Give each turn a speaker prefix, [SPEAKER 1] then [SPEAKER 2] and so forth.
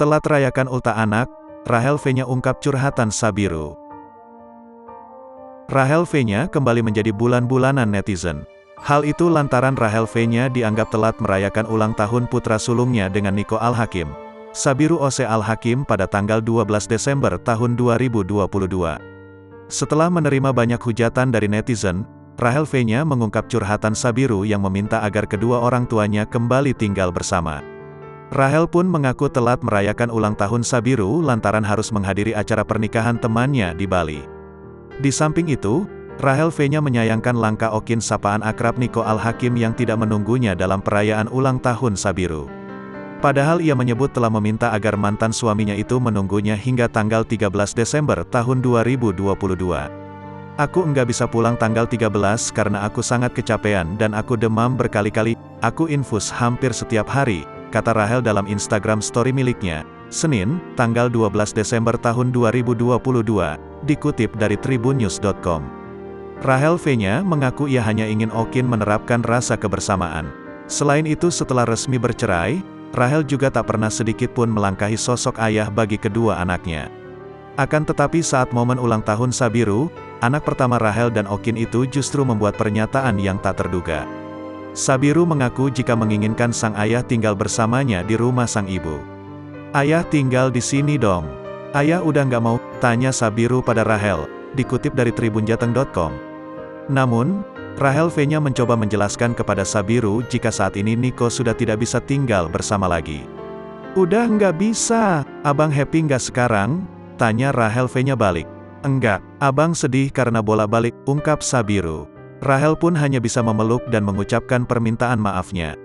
[SPEAKER 1] Telat rayakan ultah anak, Rahel V-nya ungkap curhatan Sabiru. Rahel V-nya kembali menjadi bulan-bulanan netizen. Hal itu lantaran Rahel V-nya dianggap telat merayakan ulang tahun putra sulungnya dengan Nico Al-Hakim, Sabiru Ose Al-Hakim pada tanggal 12 Desember tahun 2022. Setelah menerima banyak hujatan dari netizen, Rahel V-nya mengungkap curhatan Sabiru yang meminta agar kedua orang tuanya kembali tinggal bersama. Rahel pun mengaku telat merayakan ulang tahun Sabiru lantaran harus menghadiri acara pernikahan temannya di Bali. Di samping itu, Rahel V-nya menyayangkan langkah Okin sapaan akrab Nico Al-Hakim yang tidak menunggunya dalam perayaan ulang tahun Sabiru. Padahal ia menyebut telah meminta agar mantan suaminya itu menunggunya hingga tanggal 13 Desember tahun 2022. Aku enggak bisa pulang tanggal 13 karena aku sangat kecapean dan aku demam berkali-kali, aku infus hampir setiap hari, kata Rahel dalam Instagram story miliknya, Senin, tanggal 12 Desember tahun 2022, dikutip dari tribunnews.com. Rahel V-nya mengaku ia hanya ingin Okin menerapkan rasa kebersamaan. Selain itu setelah resmi bercerai, Rahel juga tak pernah sedikit pun melangkahi sosok ayah bagi kedua anaknya. Akan tetapi saat momen ulang tahun Sabiru, anak pertama Rahel dan Okin itu justru membuat pernyataan yang tak terduga. Sabiru mengaku jika menginginkan sang ayah tinggal bersamanya di rumah sang ibu. Ayah tinggal di sini dong. Ayah udah nggak mau, tanya Sabiru pada Rahel, dikutip dari tribunjateng.com. Namun, Rahel V-nya mencoba menjelaskan kepada Sabiru jika saat ini Nico sudah tidak bisa tinggal bersama lagi. Udah nggak bisa, abang happy nggak sekarang? Tanya Rahel V-nya balik. Enggak, abang sedih karena bolak-balik, ungkap Sabiru. Rahel pun hanya bisa memeluk dan mengucapkan permintaan maafnya.